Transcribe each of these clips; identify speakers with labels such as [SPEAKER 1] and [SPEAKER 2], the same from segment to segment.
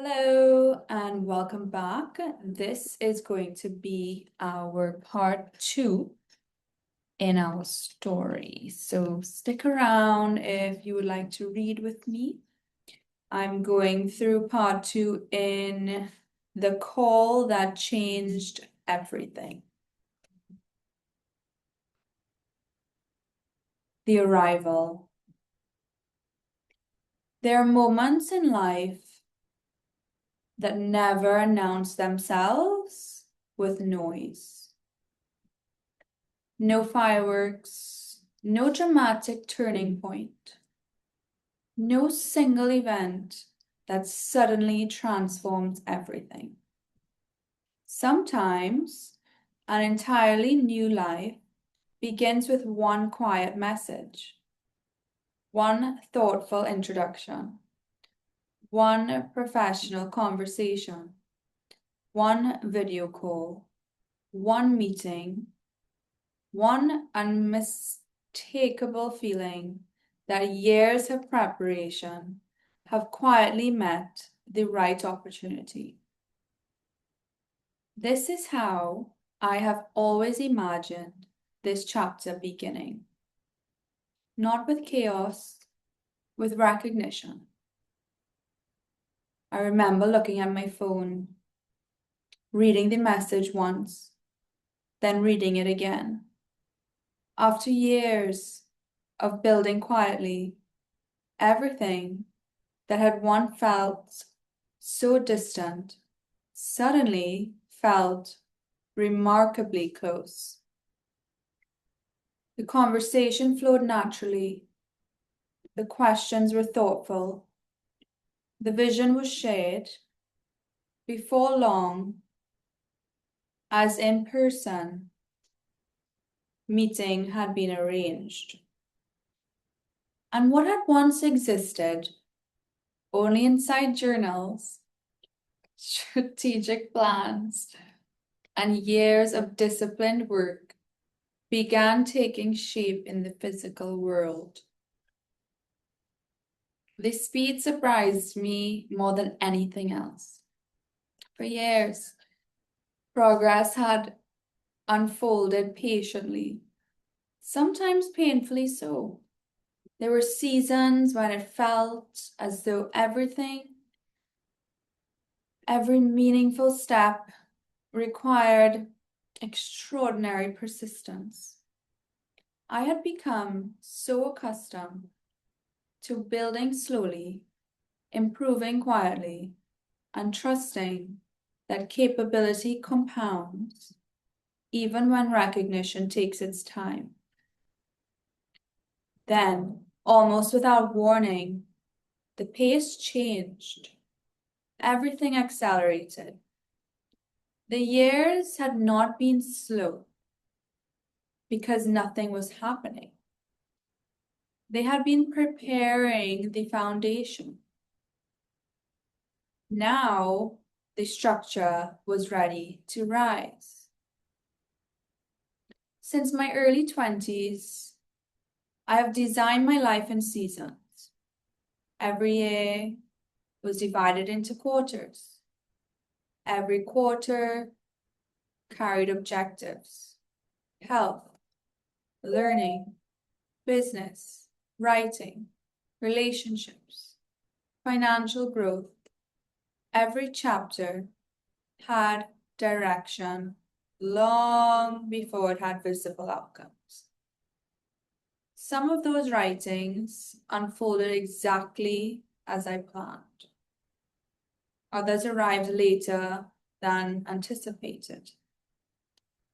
[SPEAKER 1] Hello and welcome back. This is going to be our part 2 in our story. So stick around if you would like to read with me. I'm going through part 2 in The Call That Changed Everything. The Arrival. There are moments in life that never announce themselves with noise. No fireworks, no dramatic turning point, no single event that suddenly transforms everything. Sometimes an entirely new life begins with one quiet message, one thoughtful introduction, one professional conversation, one video call, one meeting, one unmistakable feeling that years of preparation have quietly met the right opportunity. This is how I have always imagined this chapter beginning. Not with chaos, with recognition. I remember looking at my phone, reading the message once, then reading it again. After years of building quietly, everything that had once felt so distant suddenly felt remarkably close. The conversation flowed naturally. The questions were thoughtful. The vision was shared. Before long, as in-person meeting had been arranged. And what had once existed only inside journals, strategic plans, and years of disciplined work began taking shape in the physical world. The speed surprised me more than anything else. For years, progress had unfolded patiently, sometimes painfully so. There were seasons when it felt as though every meaningful step required extraordinary persistence. I had become so accustomed to building slowly, improving quietly, and trusting that capability compounds even when recognition takes its time. Then, almost without warning, the pace changed. Everything accelerated. The years had not been slow because nothing was happening. They had been preparing the foundation. Now, the structure was ready to rise. Since my early 20s, I have designed my life in seasons. Every year was divided into quarters. Every quarter carried objectives: health, learning, business, writing, relationships, financial growth. Every chapter had direction long before it had visible outcomes. Some of those writings unfolded exactly as I planned. Others arrived later than anticipated.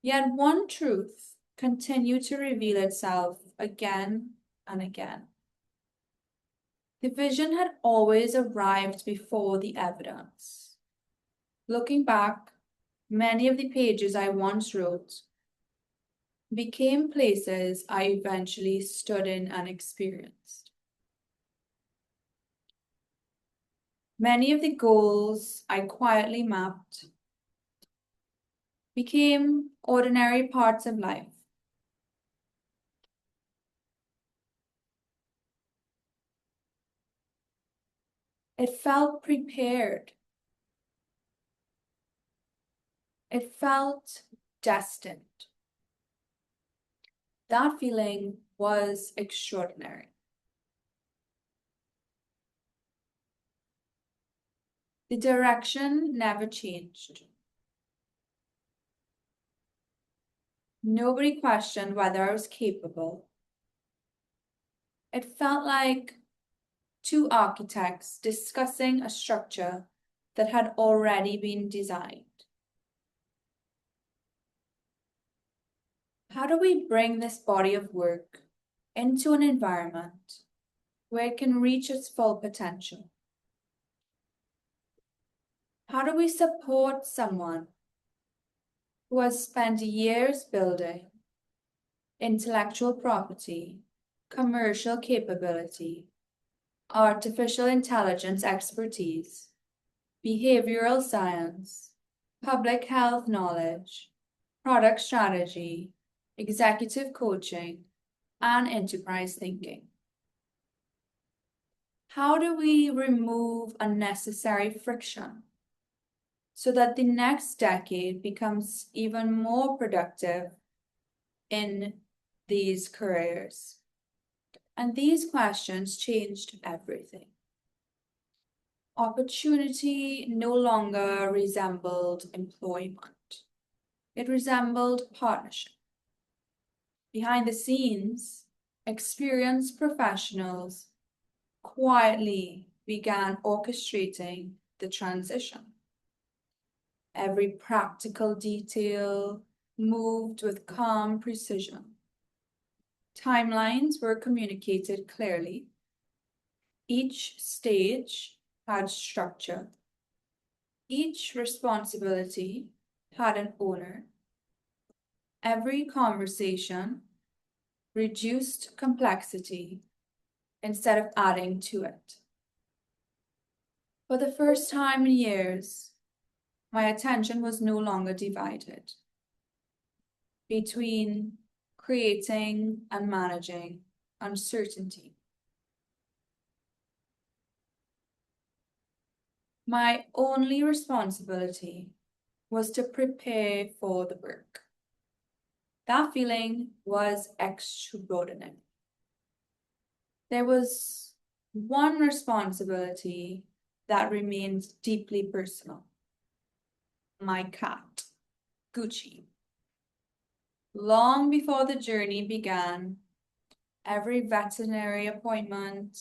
[SPEAKER 1] Yet one truth continued to reveal itself again and again. The vision had always arrived before the evidence. Looking back, many of the pages I once wrote became places I eventually stood in and experienced. Many of the goals I quietly mapped became ordinary parts of life. It felt prepared, It felt destined. That feeling was extraordinary. The direction never changed. Nobody questioned whether I was capable. It felt like two architects discussing a structure that had already been designed. How do we bring this body of work into an environment where it can reach its full potential? How do we support someone who has spent years building intellectual property, commercial capability, artificial intelligence expertise, behavioral science, public health knowledge, product strategy, executive coaching, and enterprise thinking? How do we remove unnecessary friction so that the next decade becomes even more productive in these careers? And these questions changed everything. Opportunity no longer resembled employment. It resembled partnership. Behind the scenes, experienced professionals quietly began orchestrating the transition. Every practical detail moved with calm precision. Timelines were communicated clearly. Each stage had structure. Each responsibility had an owner. Every conversation reduced complexity instead of adding to it. For the first time in years, my attention was no longer divided between creating and managing uncertainty. My only responsibility was to prepare for the work. That feeling was extraordinary. There was one responsibility that remained deeply personal. My cat, Gucci. Long before the journey began, every veterinary appointment,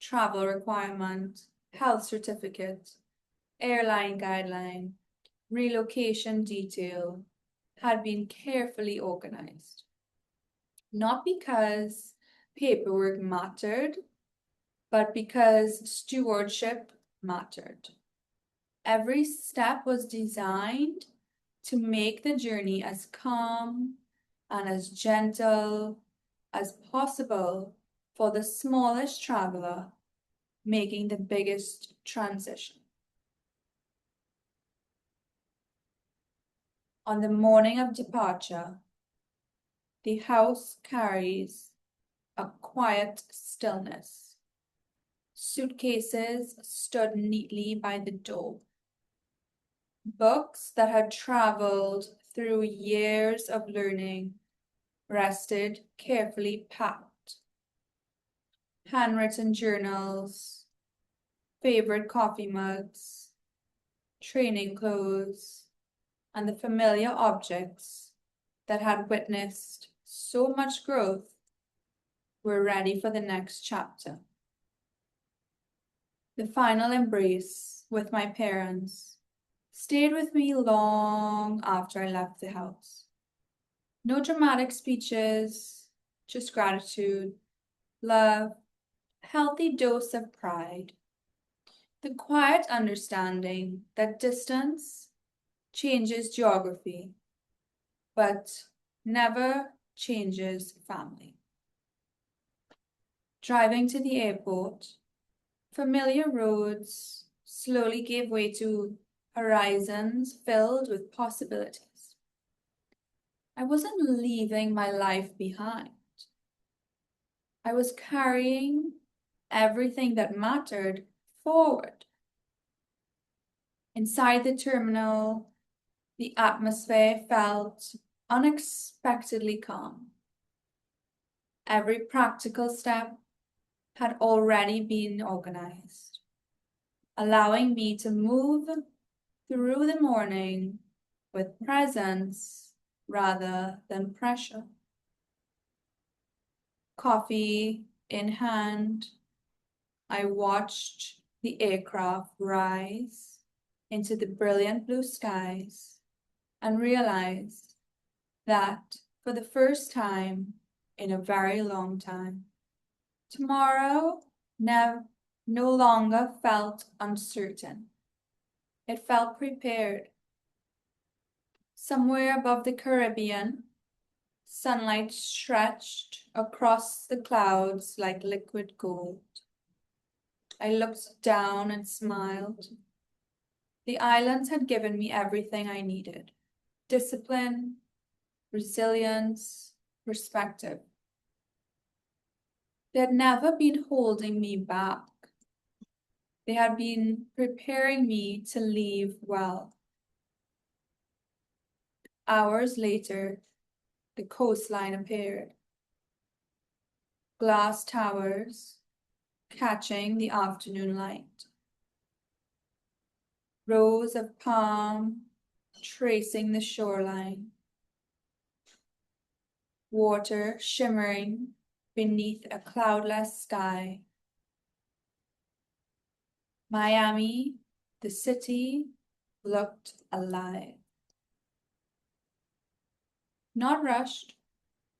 [SPEAKER 1] travel requirement, health certificate, airline guideline, relocation detail had been carefully organized. Not because paperwork mattered, but because stewardship mattered. Every step was designed to make the journey as calm and as gentle as possible for the smallest traveler making the biggest transition. On the morning of departure, the house carries a quiet stillness. Suitcases stood neatly by the door. Books that had traveled through years of learning rested carefully packed. Handwritten journals, favorite coffee mugs, training clothes, and the familiar objects that had witnessed so much growth were ready for the next chapter. The final embrace with my parents stayed with me long after I left the house. No dramatic speeches, just gratitude, love, a healthy dose of pride. The quiet understanding that distance changes geography, but never changes family. Driving to the airport, familiar roads slowly gave way to horizons filled with possibilities. I wasn't leaving my life behind. I was carrying everything that mattered forward. Inside the terminal, The atmosphere felt unexpectedly calm. Every practical step had already been organized, allowing me to move through the morning with presence rather than pressure. Coffee in hand, I watched the aircraft rise into the brilliant blue skies and realized that for the first time in a very long time, tomorrow no longer felt uncertain. It felt prepared. Somewhere above the Caribbean, sunlight stretched across the clouds like liquid gold. I looked down and smiled. The islands had given me everything I needed: discipline, resilience, perspective. They had never been holding me back. They had been preparing me to leave well. Hours later, the coastline appeared. Glass towers catching the afternoon light. Rows of palm tracing the shoreline. Water shimmering beneath a cloudless sky. Miami, the city, looked alive. Not rushed,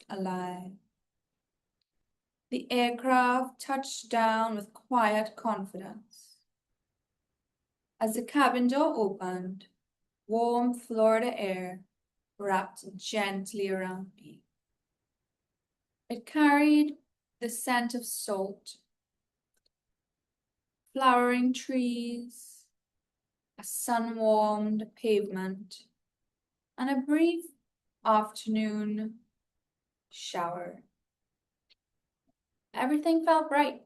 [SPEAKER 1] alive. The aircraft touched down with quiet confidence. As the cabin door opened, warm Florida air wrapped gently around me. It carried the scent of salt, flowering trees, a sun-warmed pavement, and a brief afternoon shower. Everything felt bright,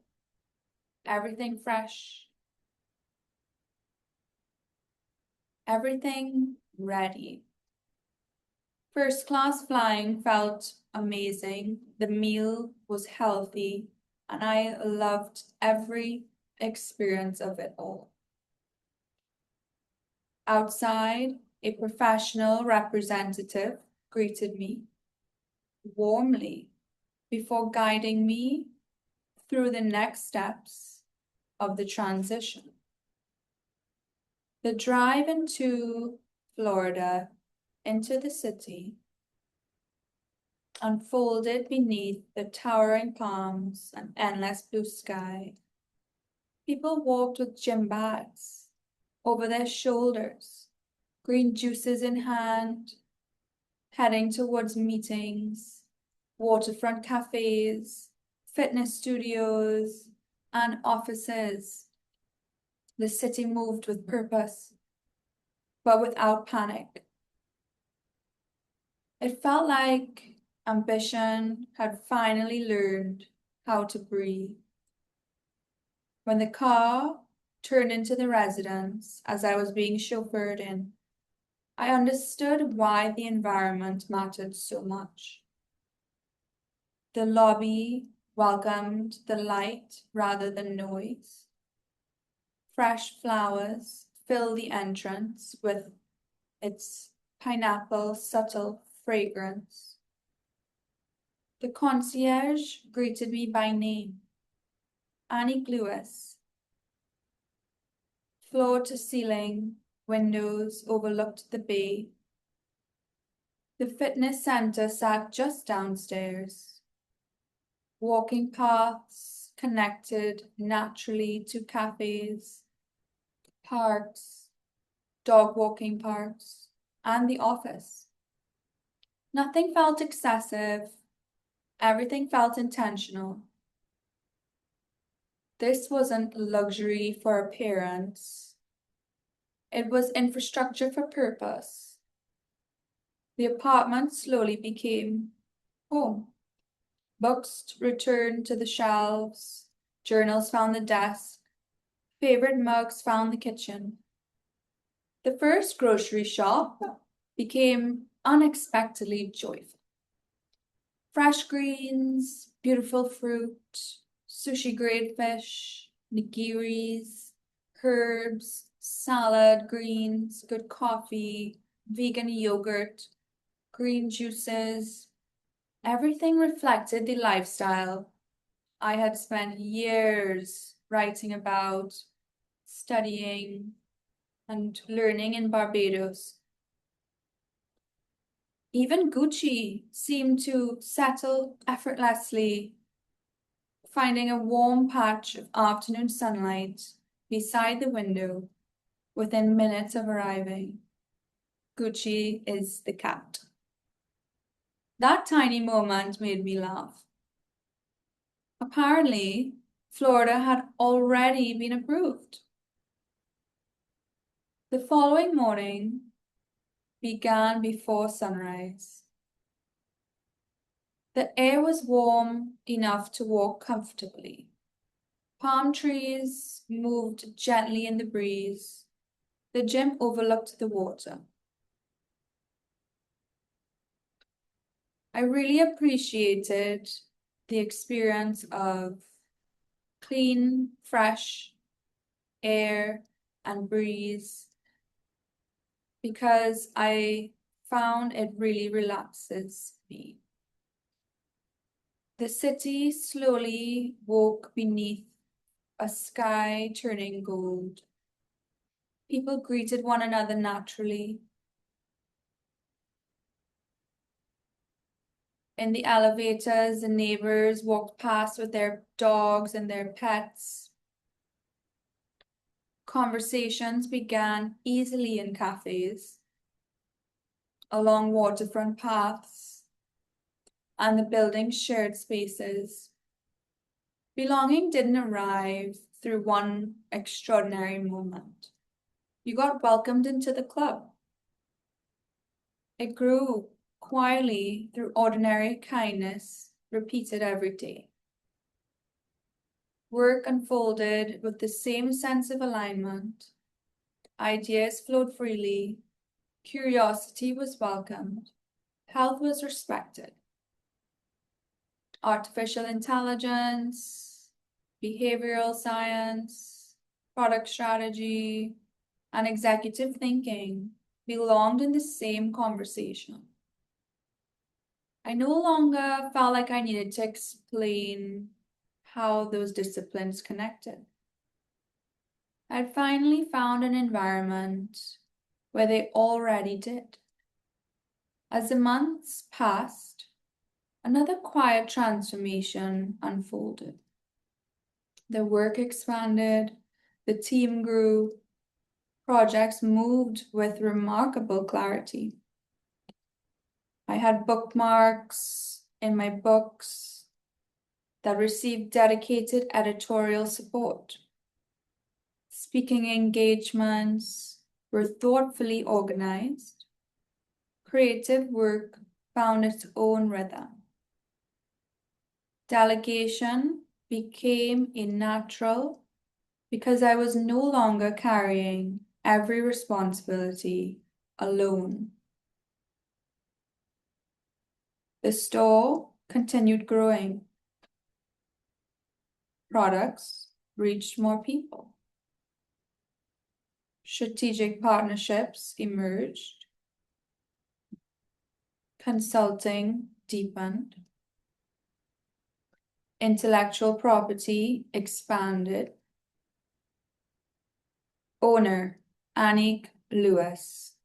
[SPEAKER 1] everything fresh, everything ready. First class flying felt amazing. The meal was healthy, and I loved every experience of it all. Outside, a professional representative greeted me warmly before guiding me through the next steps of the transition. The drive into Florida, into the city, unfolded beneath the towering palms and endless blue sky. People walked with gym bags over their shoulders, green juices in hand, heading towards meetings, waterfront cafes, fitness studios, and offices. The city moved with purpose, but without panic. It felt like ambition had finally learned how to breathe. When the car turned into the residence as I was being chauffeured in, I understood why the environment mattered so much. The lobby welcomed the light rather than noise. Fresh flowers filled the entrance with its pineapple subtle fragrance. The concierge greeted me by name, Annie Lewis. Floor to ceiling windows overlooked the bay. The fitness center sat just downstairs. Walking paths connected naturally to cafes, parks, dog walking parks, and the office. Nothing felt excessive. Everything felt intentional. This wasn't luxury for appearance. It was infrastructure for purpose. The apartment slowly became home. Books returned to the shelves, journals found the desk, favorite mugs found the kitchen. The first grocery shop became unexpectedly joyful. Fresh greens, beautiful fruit, sushi-grade fish, nigiris, herbs, salad, greens, good coffee, vegan yogurt, green juices. Everything reflected the lifestyle I had spent years writing about, studying, and learning in Barbados. Even Gucci seemed to settle effortlessly, finding a warm patch of afternoon sunlight beside the window within minutes of arriving. Gucci is the cat. That tiny moment made me laugh. Apparently, Florida had already been approved. The following morning began before sunrise. The air was warm enough to walk comfortably. Palm trees moved gently in the breeze. The gym overlooked the water. I really appreciated the experience of clean, fresh air and breeze because I found it really relaxes me. The city slowly woke beneath a sky turning gold. People greeted one another naturally. In the elevators, the neighbors walked past with their dogs and their pets. Conversations began easily in cafes, along waterfront paths, and the building's shared spaces. Belonging didn't arrive through one extraordinary moment. You got welcomed into the club. It grew quietly through ordinary kindness, repeated every day. Work unfolded with the same sense of alignment. Ideas flowed freely. Curiosity was welcomed. Health was respected. Artificial intelligence, behavioral science, product strategy, and executive thinking belonged in the same conversation. I no longer felt like I needed to explain how those disciplines connected. I'd finally found an environment where they already did. As the months passed, another quiet transformation unfolded. The work expanded, the team grew, projects moved with remarkable clarity. I had bookmarks in my books that received dedicated editorial support. Speaking engagements were thoughtfully organized. Creative work found its own rhythm. Delegation became a natural because I was no longer carrying every responsibility alone. The store continued growing. Products reached more people. Strategic partnerships emerged. Consulting deepened. Intellectual property expanded. Owner, Annick Lewis.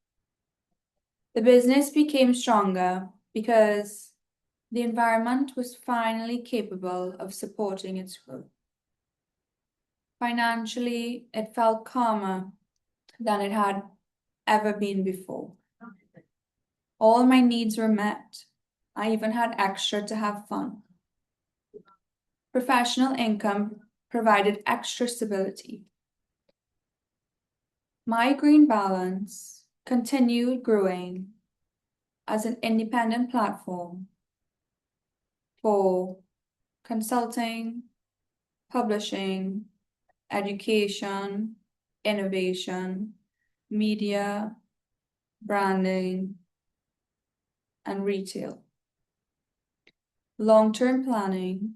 [SPEAKER 1] The business became stronger because the environment was finally capable of supporting its growth. Financially, it felt calmer than it had ever been before. All my needs were met. I even had extra to have fun. Professional income provided extra stability. My green balance continued growing as an independent platform for consulting, publishing, education, innovation, media, branding, and retail. Long-term planning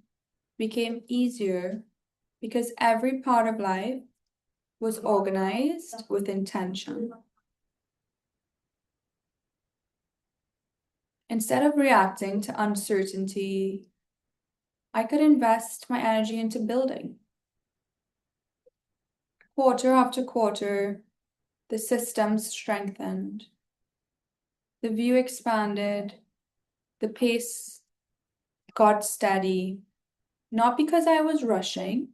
[SPEAKER 1] became easier because every part of life was organized with intention. Instead of reacting to uncertainty, I could invest my energy into building. Quarter after quarter, the systems strengthened. The view expanded. The pace got steady, not because I was rushing,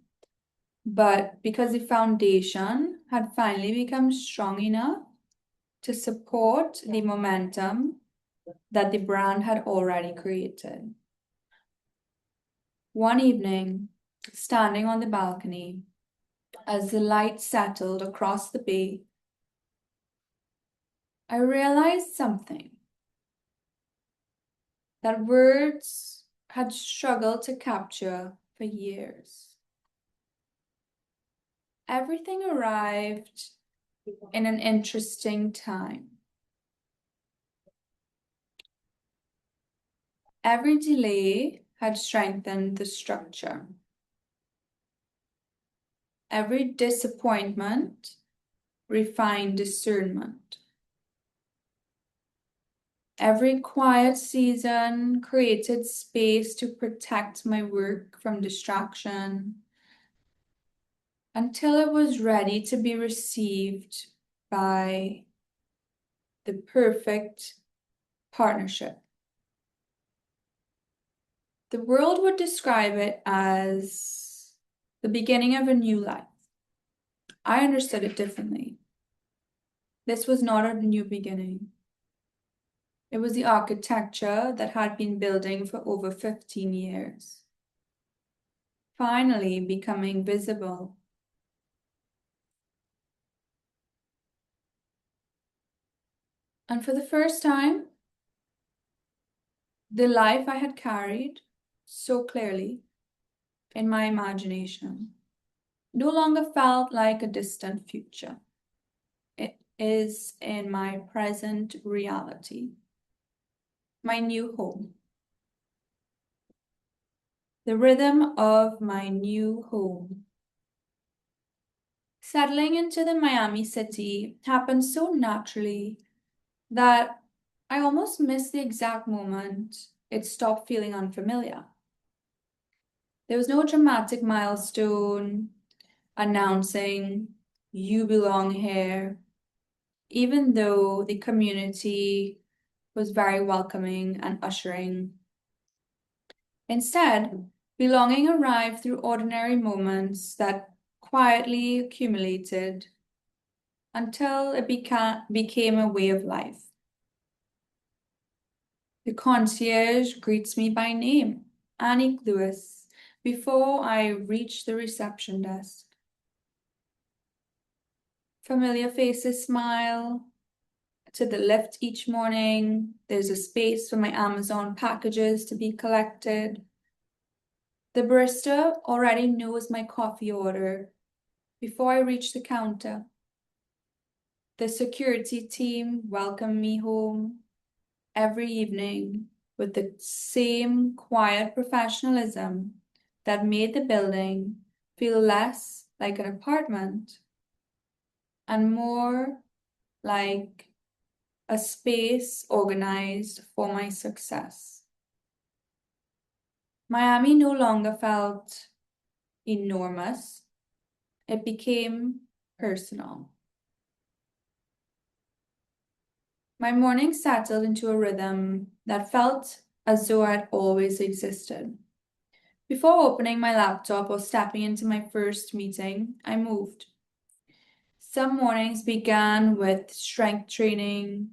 [SPEAKER 1] but because the foundation had finally become strong enough to support the momentum that the brand had already created. One evening, standing on the balcony, as the light settled across the bay, I realized something that words had struggled to capture for years. Everything arrived in an interesting time. Every delay had strengthened the structure. Every disappointment refined discernment. Every quiet season created space to protect my work from distraction until it was ready to be received by the perfect partnership. The world would describe it as the beginning of a new life. I understood it differently. This was not a new beginning. It was the architecture that had been building for over 15 years, finally becoming visible. And for the first time, the life I had carried so clearly in my imagination no longer felt like a distant future. It is in my present reality, my new home. The rhythm of my new home. Settling into the Miami city happened so naturally that I almost missed the exact moment it stopped feeling unfamiliar. There was no dramatic milestone announcing you belong here, even though the community was very welcoming and ushering. Instead, belonging arrived through ordinary moments that quietly accumulated until it became a way of life. The concierge greets me by name, Annie Lewis, before I reach the reception desk. Familiar faces smile. To the lift each morning, there's a space for my Amazon packages to be collected. The barista already knows my coffee order before I reach the counter. The security team welcome me home every evening with the same quiet professionalism that made the building feel less like an apartment and more like a space organized for my success. Miami no longer felt enormous. It became personal. My morning settled into a rhythm that felt as though I'd always existed. Before opening my laptop or stepping into my first meeting, I moved. Some mornings began with strength training,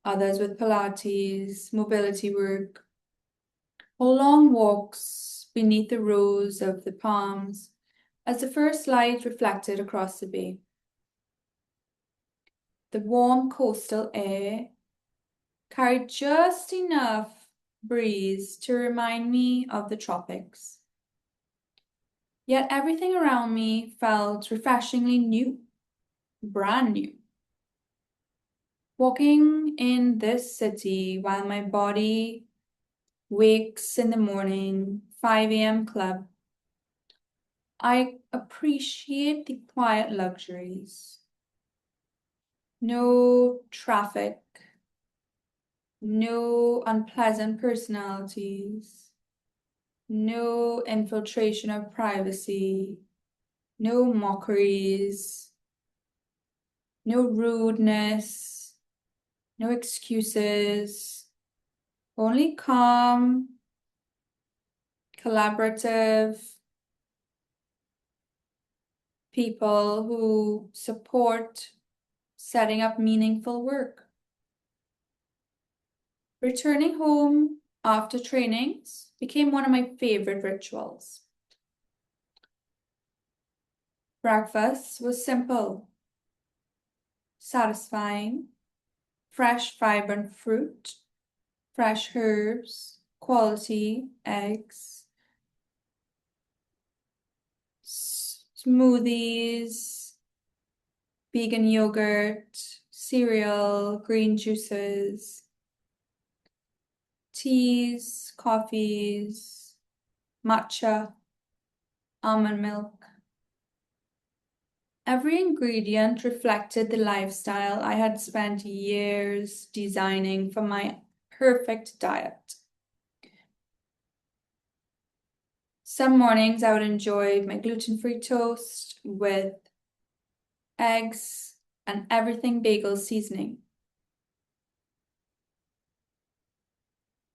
[SPEAKER 1] others with Pilates, mobility work, or long walks beneath the rows of the palms as the first light reflected across the bay. The warm coastal air carried just enough breeze to remind me of the tropics. Yet everything around me felt refreshingly new, brand new. Walking in this city while my body wakes in the morning, 5 a.m. club, I appreciate the quiet luxuries. No traffic, no unpleasant personalities, no infiltration of privacy, no mockeries, no rudeness, no excuses, only calm, collaborative people who support setting up meaningful work. Returning home after trainings became one of my favorite rituals. Breakfast was simple, satisfying, fresh, vibrant fruit, fresh herbs, quality eggs, smoothies, vegan yogurt, cereal, green juices, teas, coffees, matcha, almond milk. Every ingredient reflected the lifestyle I had spent years designing for my perfect diet. Some mornings I would enjoy my gluten-free toast with eggs and everything bagel seasoning.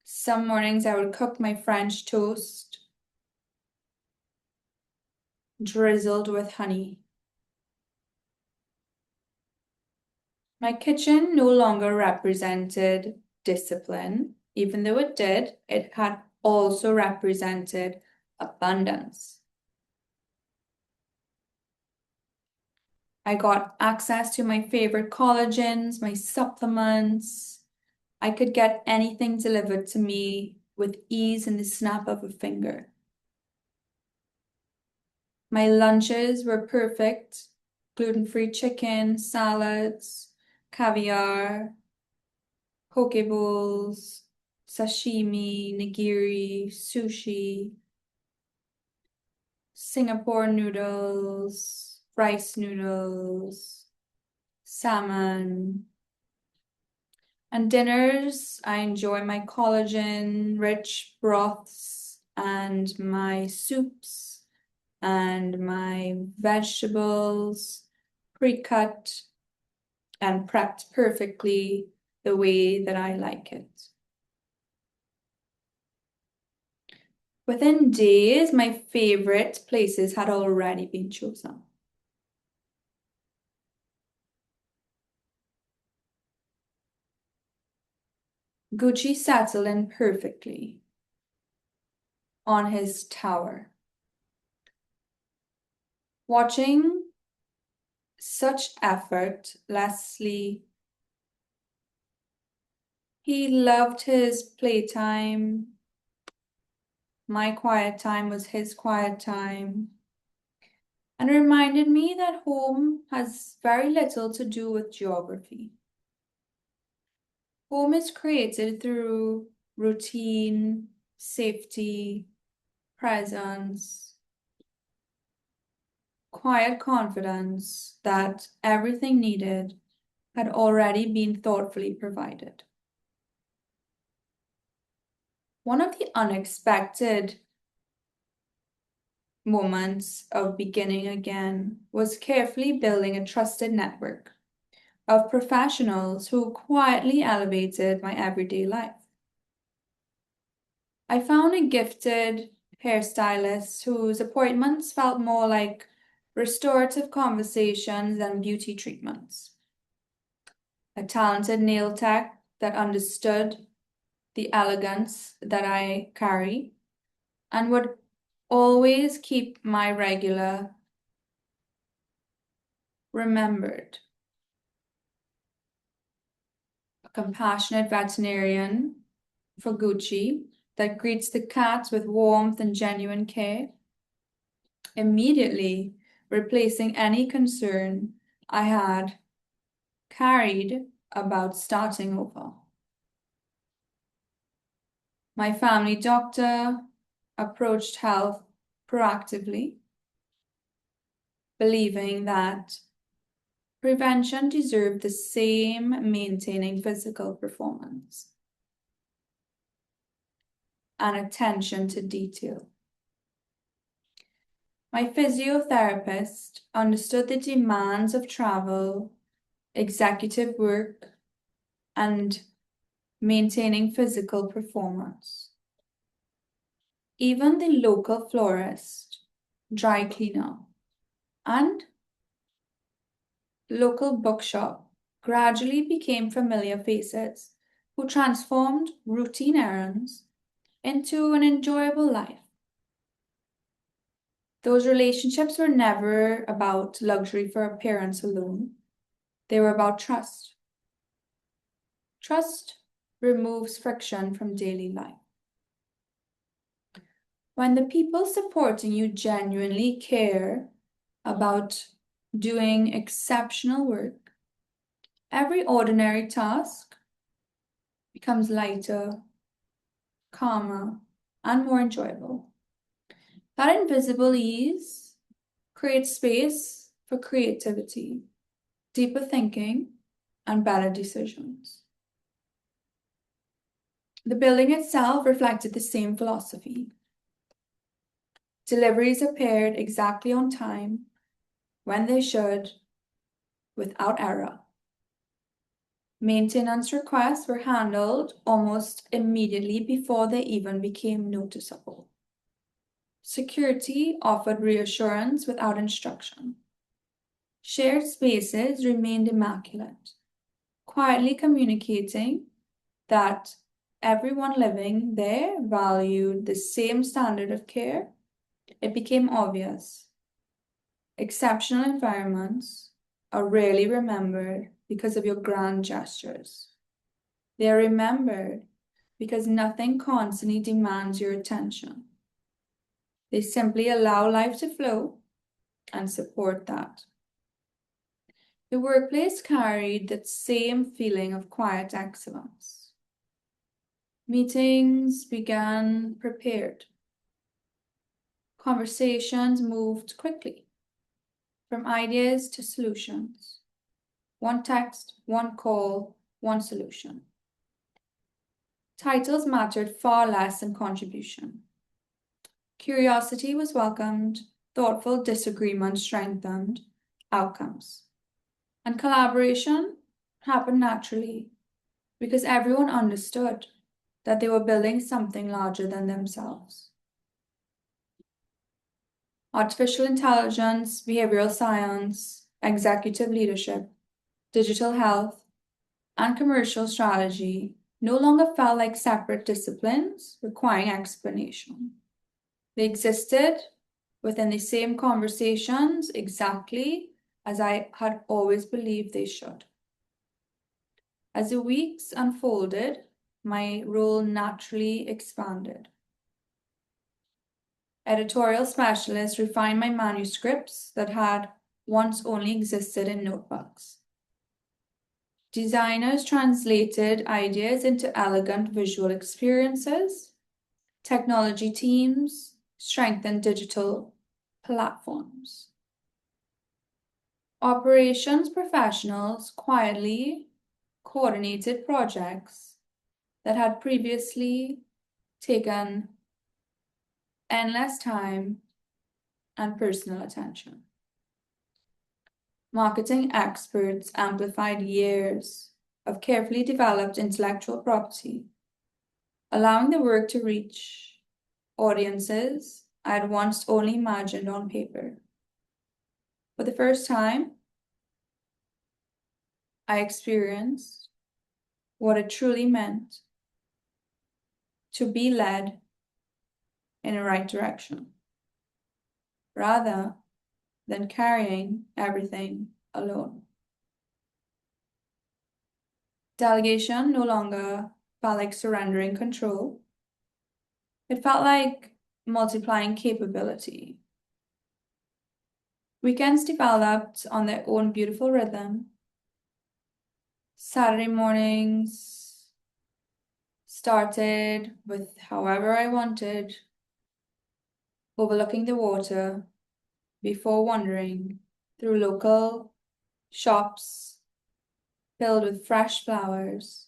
[SPEAKER 1] Some mornings I would cook my French toast drizzled with honey. My kitchen no longer represented discipline, even though it did, it had also represented abundance. I got access to my favorite collagens, my supplements. I could get anything delivered to me with ease in the snap of a finger. My lunches were perfect: gluten-free chicken, salads, caviar, poke bowls, sashimi, nigiri, sushi, Singapore noodles, rice noodles, salmon. And dinners, I enjoy my collagen-rich broths and my soups and my vegetables pre-cut and prepped perfectly the way that I like it. Within days, my favorite places had already been chosen. Gucci settled in perfectly on his tower. Watching such effort, Leslie, he loved his playtime. My quiet time was his quiet time, and reminded me that home has very little to do with geography. Home is created through routine, safety, presence, quiet confidence that everything needed had already been thoughtfully provided. One of the unexpected moments of beginning again was carefully building a trusted network of professionals who quietly elevated my everyday life. I found a gifted hairstylist whose appointments felt more like restorative conversations than beauty treatments. A talented nail tech that understood the elegance that I carry and would always keep my regular remembered. A compassionate veterinarian for Gucci that greets the cats with warmth and genuine care, immediately replacing any concern I had carried about starting over. My family doctor approached health proactively, believing that prevention deserved the same maintaining physical performance and attention to detail. My physiotherapist understood the demands of travel, executive work, and maintaining physical performance. Even the local florist, dry cleaner, and local bookshop gradually became familiar faces who transformed routine errands into an enjoyable life. Those relationships were never about luxury for appearance alone. They were about trust. Trust removes friction from daily life. When the people supporting you genuinely care about doing exceptional work, every ordinary task becomes lighter, calmer, and more enjoyable. That invisible ease creates space for creativity, deeper thinking, and better decisions. The building itself reflected the same philosophy. Deliveries appeared exactly on time, when they should, without error. Maintenance requests were handled almost immediately before they even became noticeable. Security offered reassurance without instruction. Shared spaces remained immaculate, quietly communicating that everyone living there valued the same standard of care. It became obvious. Exceptional environments are rarely remembered because of your grand gestures. They are remembered because nothing constantly demands your attention. They simply allow life to flow and support that. The workplace carried that same feeling of quiet excellence. Meetings began prepared. Conversations moved quickly, from ideas to solutions. One text, one call, one solution. Titles mattered far less than contribution. Curiosity was welcomed, thoughtful disagreement strengthened outcomes. And collaboration happened naturally because everyone understood that they were building something larger than themselves. Artificial intelligence, behavioral science, executive leadership, digital health, and commercial strategy no longer felt like separate disciplines requiring explanation. They existed within the same conversations exactly as I had always believed they should. As the weeks unfolded, my role naturally expanded. Editorial specialists refined my manuscripts that had once only existed in notebooks. Designers translated ideas into elegant visual experiences. Technology teams strengthened digital platforms. Operations professionals quietly coordinated projects that had previously taken endless time and personal attention. Marketing experts amplified years of carefully developed intellectual property, allowing the work to reach audiences I had once only imagined on paper. For the first time, I experienced what it truly meant to be led in the right direction, rather than carrying everything alone. Delegation no longer felt like surrendering control. It felt like multiplying capability. Weekends developed on their own beautiful rhythm. Saturday mornings started with however I wanted, overlooking the water before wandering through local shops filled with fresh flowers,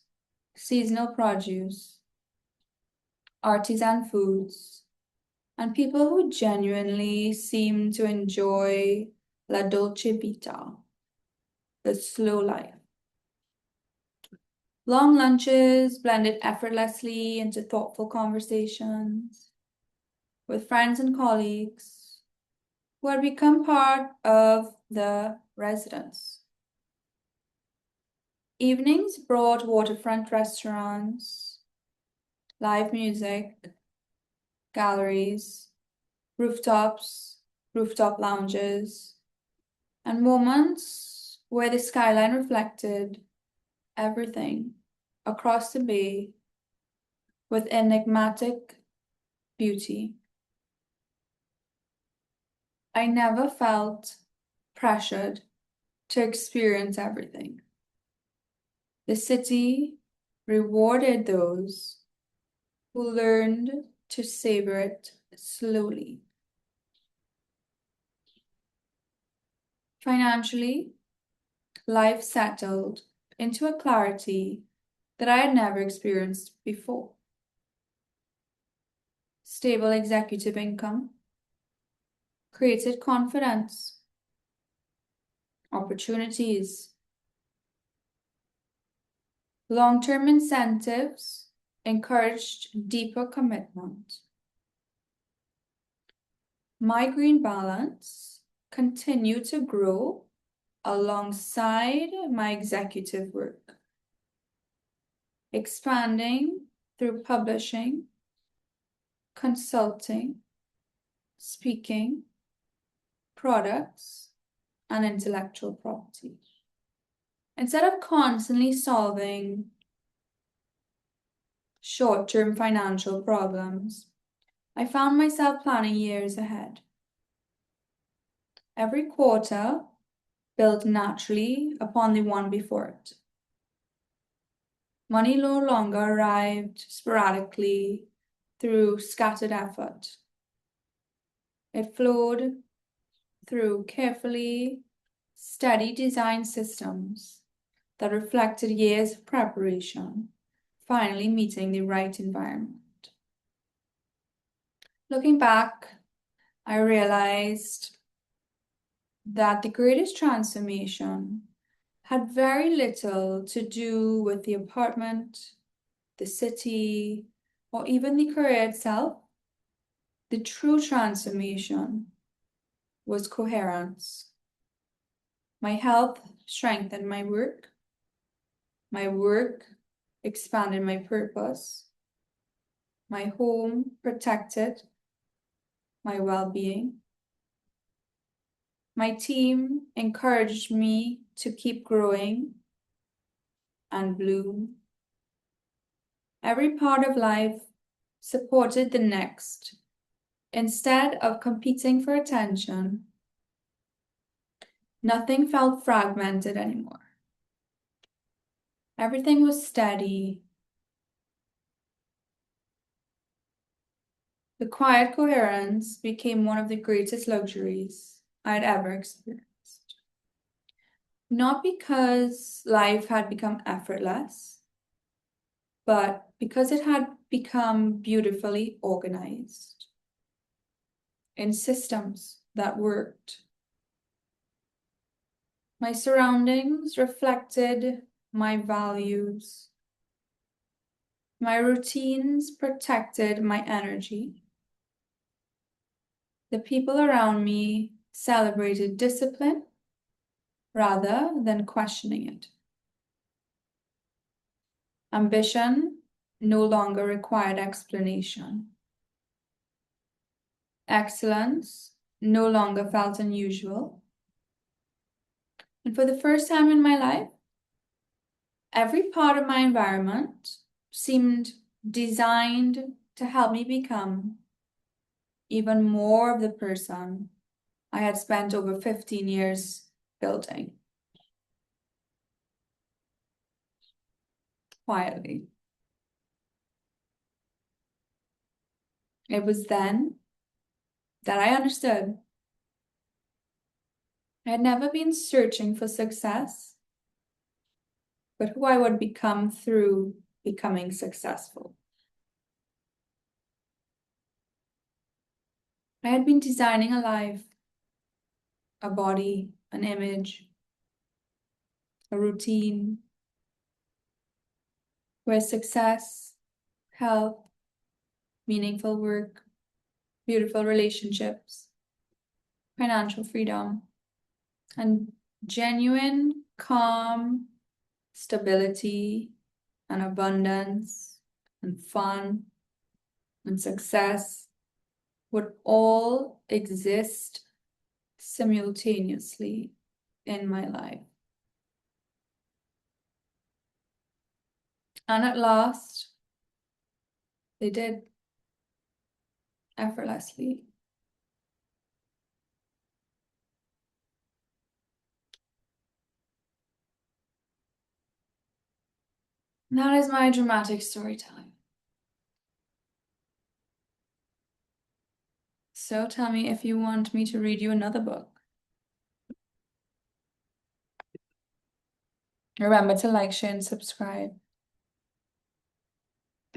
[SPEAKER 1] seasonal produce, artisan foods, and people who genuinely seem to enjoy la dolce vita, the slow life. Long lunches blended effortlessly into thoughtful conversations with friends and colleagues who had become part of the residence. Evenings brought waterfront restaurants, live music, galleries, rooftop lounges, and moments where the skyline reflected everything across the bay with enigmatic beauty. I never felt pressured to experience everything. The city rewarded those who learned to savor it slowly. Financially, life settled into a clarity that I had never experienced before. Stable executive income created confidence, opportunities. Long-term incentives encouraged deeper commitment. My green balance continued to grow alongside my executive work, expanding through publishing, consulting, speaking, products, and intellectual property. Instead of constantly solving short-term financial problems, I found myself planning years ahead. Every quarter built naturally upon the one before it. Money no longer arrived sporadically through scattered effort. It flowed through carefully steady design systems that reflected years of preparation, finally meeting the right environment. Looking back, I realized that the greatest transformation had very little to do with the apartment, the city, or even the career itself. The true transformation was coherence. My health strengthened my work expanded my purpose, my home protected my well-being. My team encouraged me to keep growing and bloom. Every part of life supported the next. Instead of competing for attention, nothing felt fragmented anymore. Everything was steady. The quiet coherence became one of the greatest luxuries I'd ever experienced. Not because life had become effortless, but because it had become beautifully organized in systems that worked. My surroundings reflected my values. My routines protected my energy. The people around me celebrated discipline rather than questioning it. Ambition no longer required explanation. Excellence no longer felt unusual. And for the first time in my life, every part of my environment seemed designed to help me become even more of the person I had spent over 15 years building. quietly. It was then that I understood I had never been searching for success, but who I would become through becoming successful. I had been designing a life, a body, an image, a routine, where success, health, meaningful work, beautiful relationships, financial freedom, and genuine, calm, stability, and abundance, and fun, and success would all exist simultaneously in my life. And at last, they did, effortlessly. That is my dramatic storytelling. So tell me if you want me to read you another book. Remember to like, share, and subscribe.